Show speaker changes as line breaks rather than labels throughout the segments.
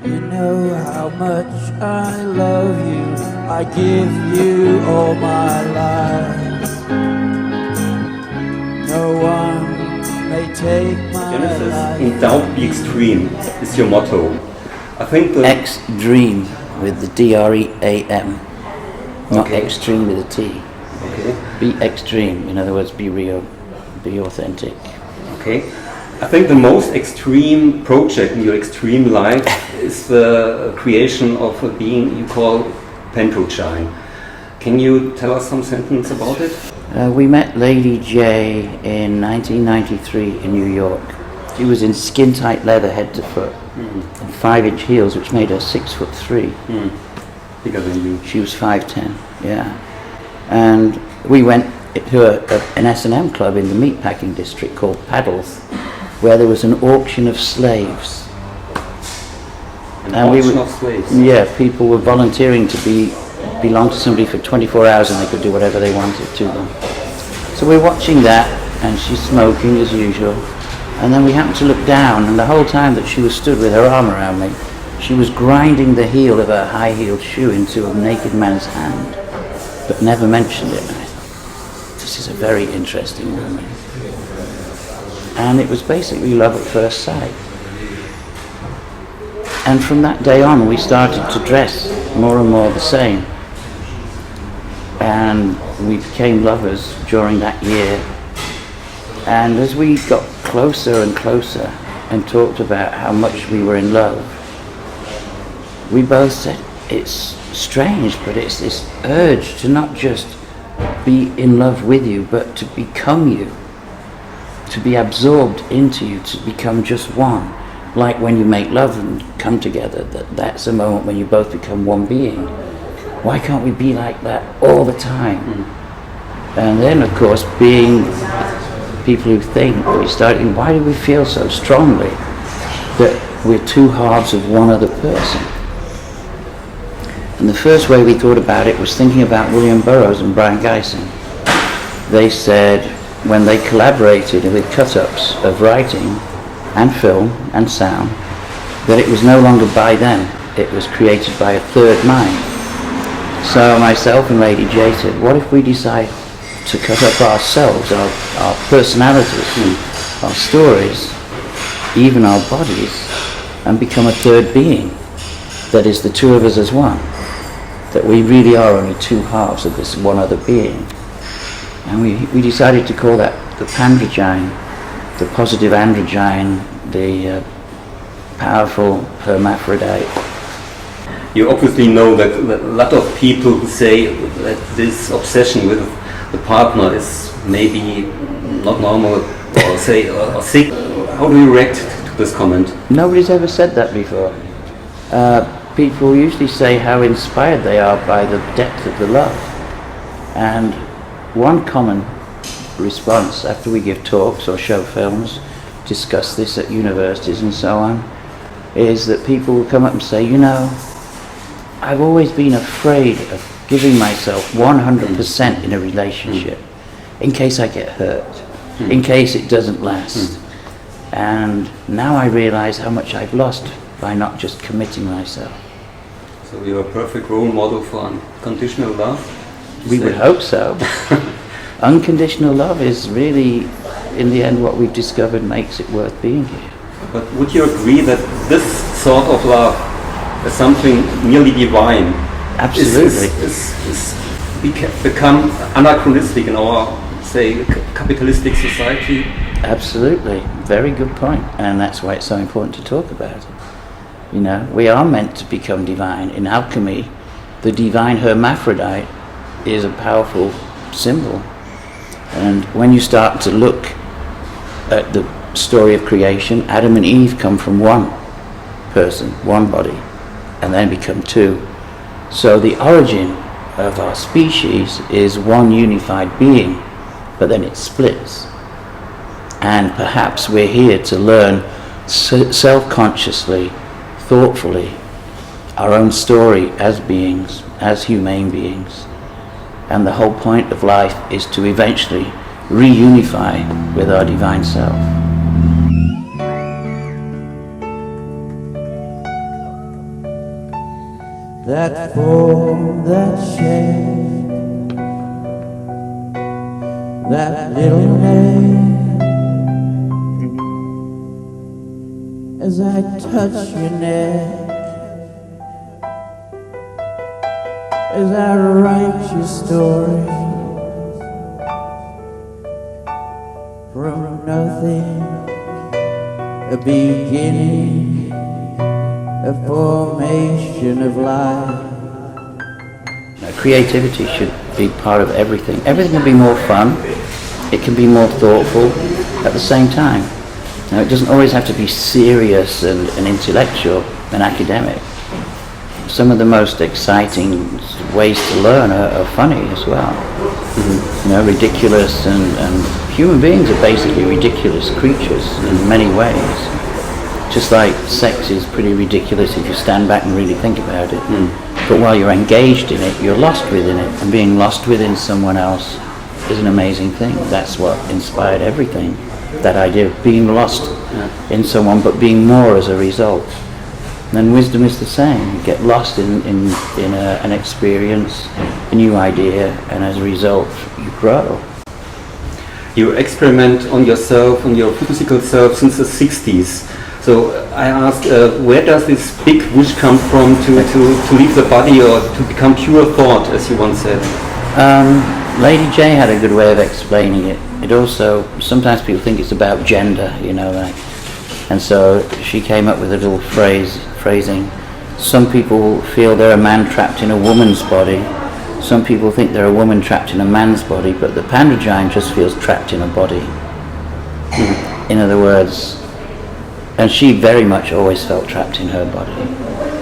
You know how much I love you. I give you all my life. No one may take my
Genesis
life.
and don't be extreme is your motto. I think the
X-dream with the D-R-E-A-M, not
Okay.
extreme with a T.
okay.
Be extreme, in other words, be real, be authentic.
Okay. I think the most extreme project in your extreme life is the creation of a being you call Pentochine. Can you tell us some sentence about it?
We met Lady J in 1993 in New York. She was in skin-tight leather head to foot and 5-inch heels, which made her 6'3".
Bigger than you.
She was 5'10", yeah. And we went to an S&M club in the meatpacking district called Paddles, where there was an auction of slaves.
An
And we
auction
were-
of slaves.
Yeah, people were volunteering to belong to somebody for 24 hours and they could do whatever they wanted to them. So we're watching that and she's smoking as usual. And then we happened to look down and the whole time that she was stood with her arm around me, she was grinding the heel of her high-heeled shoe into a naked man's hand, but never mentioned it. And I thought, this is a very interesting woman. And it was basically love at first sight. And from that day on, we started to dress more and more the same. And we became lovers during that year. And as we got closer and closer and talked about how much we were in love, we both said, it's strange, but it's this urge to not just be in love with you, but to become you, to be absorbed into you, to become just one. Like when you make love and come together, that's a moment when you both become one being. Why can't we be like that all the time? And then, of course, being people who think, we started, why do we feel so strongly that we're two halves of one other person? And the first way we thought about it was thinking about William Burroughs and Brian Gysin. They said when they collaborated with cut-ups of writing and film and sound, that it was no longer by them, it was created by a third mind. So myself and Lady J said, what if we decide to cut up ourselves, our personalities, our stories, even our bodies, and become a third being that is the two of us as one, that we really are only two halves of this one other being. And we decided to call that the Pandrogyne, the positive androgyne, the powerful hermaphrodite.
You obviously know that a lot of people who say that this obsession with the partner is maybe not normal or say or sick. How do you react to this comment?
Nobody's ever said that before. People usually say how inspired they are by the depth of the love. And one common response after we give talks or show films, discuss this at universities and so on, is that people will come up and say, you know, I've always been afraid of giving myself 100% in a relationship in case I get hurt, in case it doesn't last. And now I realize how much I've lost by not just committing myself.
So you're a perfect role model for unconditional love?
We would hope so. Unconditional love is really, in the end, what we've discovered makes it worth being here.
But would you agree that this sort of love is something nearly divine?
Absolutely.
Is become anachronistic in our, say, capitalistic society?
Absolutely. Very good point. And that's why it's so important to talk about it. You know, we are meant to become divine. In alchemy, the divine hermaphrodite is a powerful symbol. And when you start to look at the story of creation, Adam and Eve come from one person, one body, and then become two. So the origin of our species is one unified being, but then it splits. And perhaps we're here to learn self-consciously, thoughtfully, our own story as beings, as humane beings. And the whole point of life is to eventually reunify with our divine self.
that form, that shape, that little name. As I touch your neck, as I write your story, from nothing, a beginning, a formation of life.
Creativity should be part of everything. Everything can be more fun, it can be more thoughtful at the same time. Now, it doesn't always have to be serious and intellectual and academic. Some of the most exciting ways to learn are funny as well. You know, ridiculous, and human beings are basically ridiculous creatures in many ways. Just like sex is pretty ridiculous if you stand back and really think about it. But while you're engaged in it, you're lost within it, and being lost within someone else is an amazing thing. That's what inspired everything, that idea of being lost in someone but being more as a result. And wisdom is the same. You get lost in an experience, a new idea, and as a result you grow.
You experiment on yourself, on your physical self since the 60s. So I asked, where does this big wish come from to leave the body or to become pure thought, as you once said?
Lady J had a good way of explaining it. It also, sometimes people think it's about gender, you know, like, and so she came up with a little phrasing. Some people feel they're a man trapped in a woman's body. Some people think they're a woman trapped in a man's body, but the pandagyne just feels trapped in a body. In other words, and she very much always felt trapped in her body.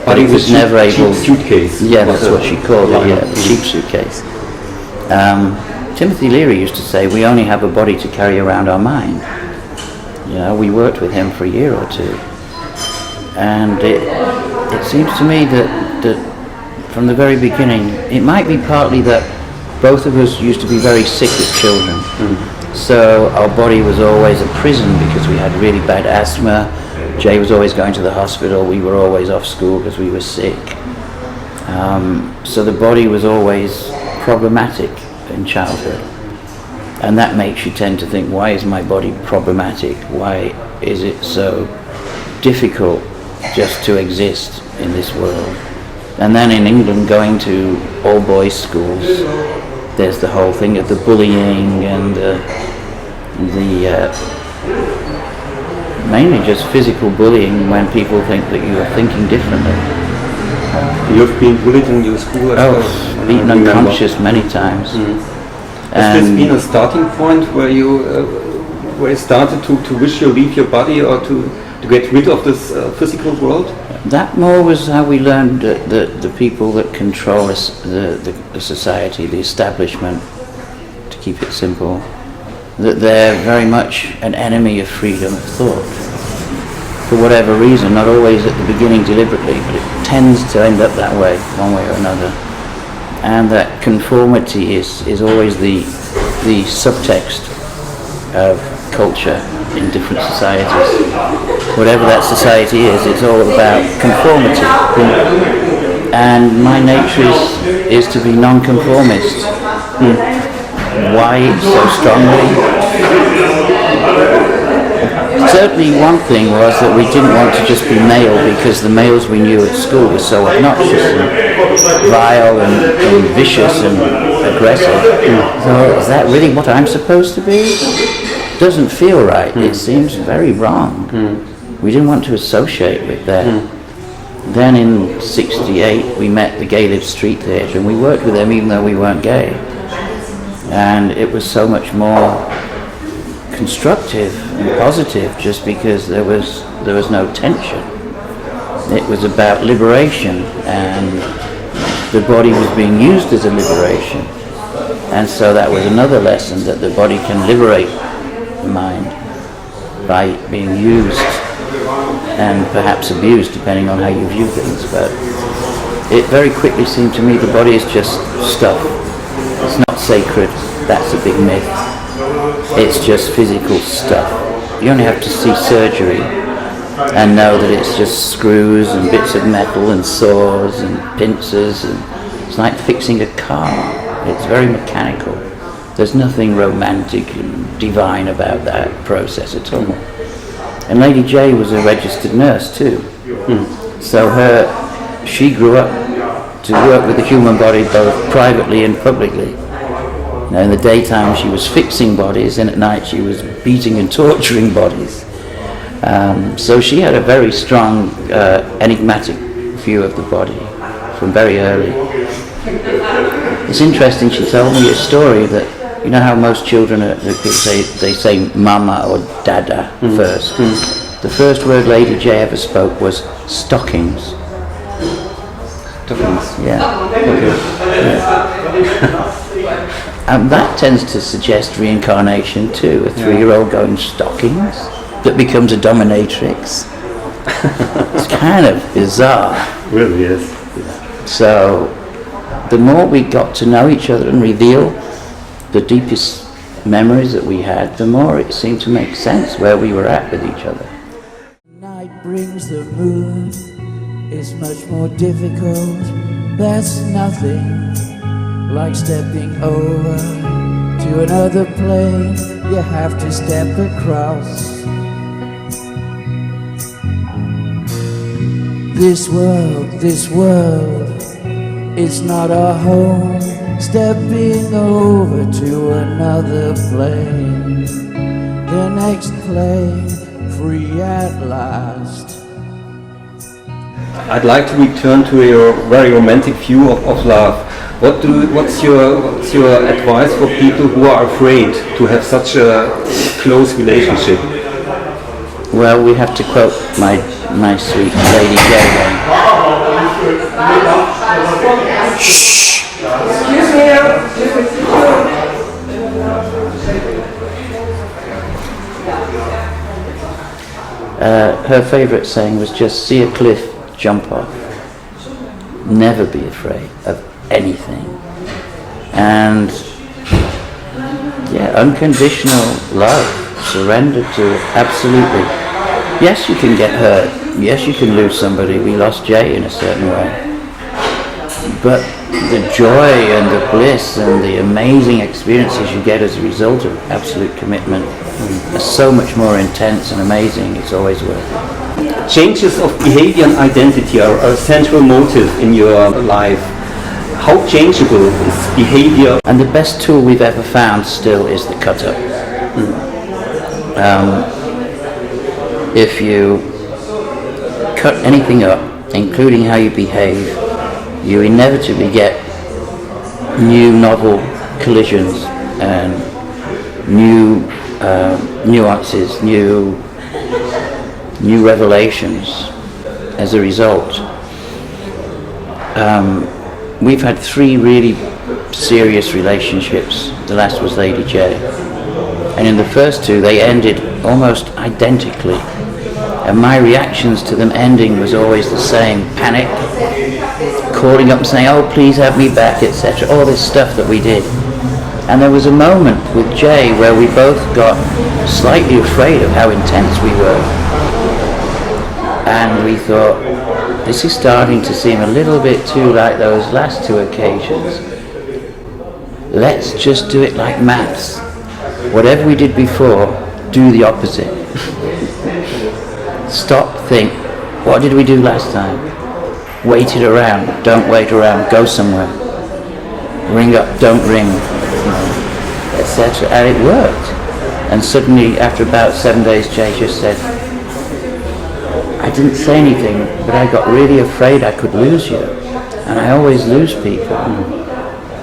But it was never able.
Cheap suitcase.
Yeah, that's what she called it. Yeah, the cheap suitcase. Timothy Leary used to say, we only have a body to carry around our mind. You know, we worked with him for a year or two, and it seems to me that from the very beginning, it might be partly that both of us used to be very sick as children. So our body was always a prison because we had really bad asthma. Jay was always going to the hospital. We were always off school because we were sick. So the body was always problematic in childhood. And that makes you tend to think, why is my body problematic? Why is it so difficult just to exist in this world? And then in England, going to all boys schools, there's the whole thing of the bullying and the mainly just physical bullying when people think that you are thinking differently.
You've been bullied in your school as well?
Oh, beaten unconscious many times.
Has this been a starting point where you started to wish you leave your body or to get rid of this physical world?
That more was how we learned that the people that control us, the society, the establishment, to keep it simple, that they're very much an enemy of freedom of thought. For whatever reason, not always at the beginning deliberately, but it tends to end up that way, one way or another. And that conformity is always the subtext of culture in different societies. Whatever that society is, it's all about conformity. And my nature is to be non-conformist. Why so strongly? Certainly one thing was that we didn't want to just be male because the males we knew at school were so obnoxious and vile and vicious and aggressive. So is that really what I'm supposed to be? Doesn't feel right. It seems very wrong. We didn't want to associate with that. Then in '68 we met the Gay Live Street Theatre and we worked with them even though we weren't gay. And it was so much more constructive and positive just because there was no tension. It was about liberation, and the body was being used as a liberation. And so that was another lesson, that the body can liberate the mind by being used and perhaps abused depending on how you view things. But it very quickly seemed to me the body is just stuff. It's not sacred. That's a big myth. It's just physical stuff. You only have to see surgery and know that it's just screws and bits of metal and saws and pincers, and it's like fixing a car. It's very mechanical. There's nothing romantic and divine about that process at all. And Lady J was a registered nurse too. So she grew up to work with the human body both privately and publicly. You know, in the daytime she was fixing bodies, and at night she was beating and torturing bodies. So she had a very strong, enigmatic view of the body from very early. It's interesting, she told me a story that, you know how most children they say mama or dada first. The first word Lady J ever spoke was stockings.
Stockings?
Yeah.
Okay.
And that tends to suggest reincarnation too. A 3-year-old going stockings that becomes a dominatrix. It's kind of bizarre.
Really is.
So the more we got to know each other and reveal the deepest memories that we had, the more it seemed to make sense where we were at with each other.
Night brings the moon, it's much more difficult. That's nothing like stepping over to another plane. You have to step across. This world, it's not our home. Stepping over to another plane, the next plane, free at last.
I'd like to return to your very romantic view of love. What's your advice for people who are afraid to have such a close relationship?
Well, we have to quote my sweet Lady J. Her favourite saying was just see a cliff, jump off. Never be afraid of anything. And unconditional love, surrender to it, absolutely. Yes, you can get hurt. Yes, you can lose somebody. We lost Jay in a certain way. But the joy and the bliss and the amazing experiences you get as a result of absolute commitment are so much more intense and amazing. It's always worth it.
Changes of behavior and identity are a central motive in your life. How changeable is behavior?
And the best tool we've ever found still is the cut-up. If you cut anything up, including how you behave, you inevitably get new novel collisions and new nuances, new revelations as a result. We've had 3 really serious relationships. The last was Lady J. And in the first 2, they ended almost identically. And my reactions to them ending was always the same: panic, calling up and saying, oh, please have me back, etc. All this stuff that we did. And there was a moment with Jay where we both got slightly afraid of how intense we were. And we thought, this is starting to seem a little bit too like those last 2 occasions. Let's just do it like maths. Whatever we did before, do the opposite. Stop, think, what did we do last time? Wait it around, don't wait around, go somewhere. Ring up, don't ring, etc. And it worked. And suddenly, after about 7 days, Jay just said, I didn't say anything, but I got really afraid I could lose you. And I always lose people.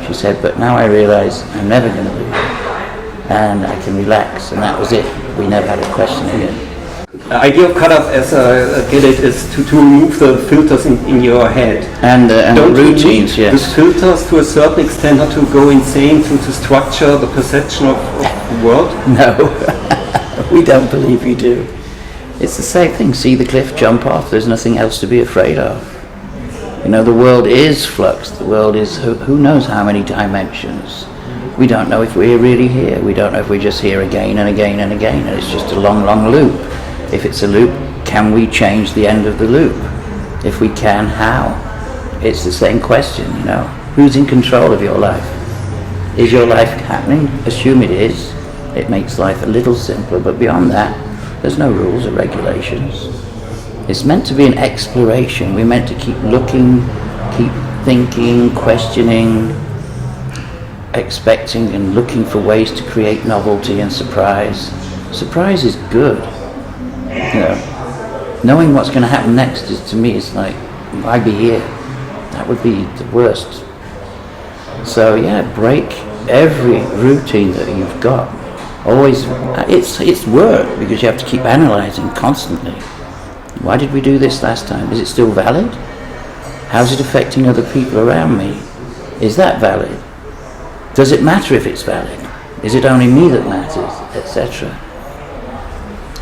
She said, but now I realize I'm never going to lose you. And I can relax. And that was it. We never had a question again.
The idea of cut-up, as I get it, is to remove the filters in your head.
And the routines,
yes. The filters, to a certain extent, not to go insane, to structure the perception of the world?
No, we don't believe you do. It's the same thing. See the cliff, jump off. There's nothing else to be afraid of. You know, the world is flux. The world is who knows how many dimensions. We don't know if we're really here. We don't know if we're just here again and again and again, and it's just a long, long loop. If it's a loop, can we change the end of the loop? If we can, how? It's the same question, you know. Who's in control of your life? Is your life happening? Assume it is. It makes life a little simpler, but beyond that, there's no rules or regulations. It's meant to be an exploration. We're meant to keep looking, keep thinking, questioning, expecting and looking for ways to create novelty and surprise. Surprise is good. You know, knowing what's going to happen next is, to me, it's like, why be here? That would be the worst. So yeah, break every routine that you've got. Always, it's work because you have to keep analysing constantly. Why did we do this last time? Is it still valid? How's it affecting other people around me? Is that valid? Does it matter if it's valid? Is it only me that matters? Etc.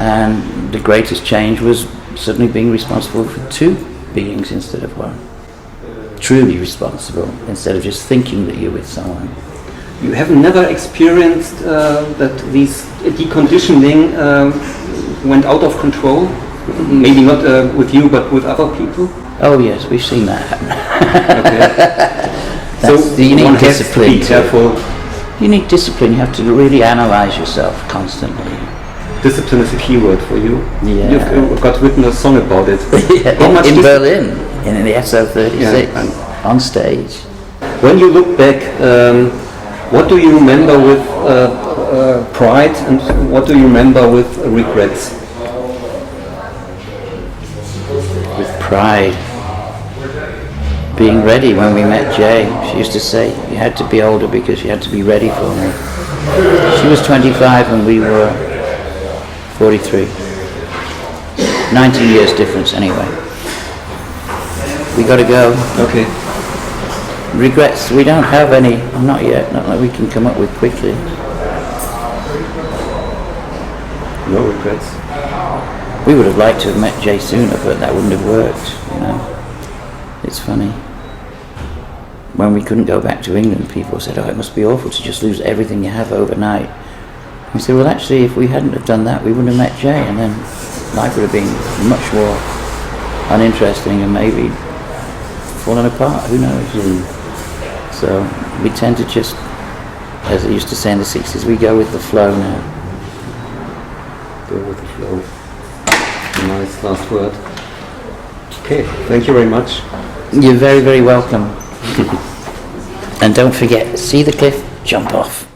And the greatest change was suddenly being responsible for two beings instead of one. Truly responsible instead of just thinking that you're with someone.
You have never experienced that this deconditioning went out of control? Maybe not with you, but with other people?
Oh yes, we've seen that happen.
Okay. So
you need
one
discipline.
has to be careful.
You need discipline. You have to really analyse yourself constantly.
Discipline is a key word for you.
Yeah.
You've got written a song about it.
Yeah, in Berlin, in the SO36, on stage.
When you look back, what do you remember with pride and what do you remember with regrets?
With pride. Being ready when we met Jay. She used to say you had to be older because you had to be ready for me. She was 25 and we were 43. 19 years difference anyway. We got to go.
Okay.
Regrets, we don't have any, not yet, not that we can come up with quickly.
No regrets.
We would have liked to have met Jay sooner, but that wouldn't have worked, you know. It's funny. When we couldn't go back to England, people said, oh, it must be awful to just lose everything you have overnight. We said, well, actually, if we hadn't have done that, we wouldn't have met Jay, and then life would have been much more uninteresting and maybe fallen apart, who knows. So we tend to just, as they used to say in the 60s, we go with the flow now.
Go with the flow. Nice last word. Okay, thank you very much.
You're very, very welcome. And don't forget, see the cliff, jump off.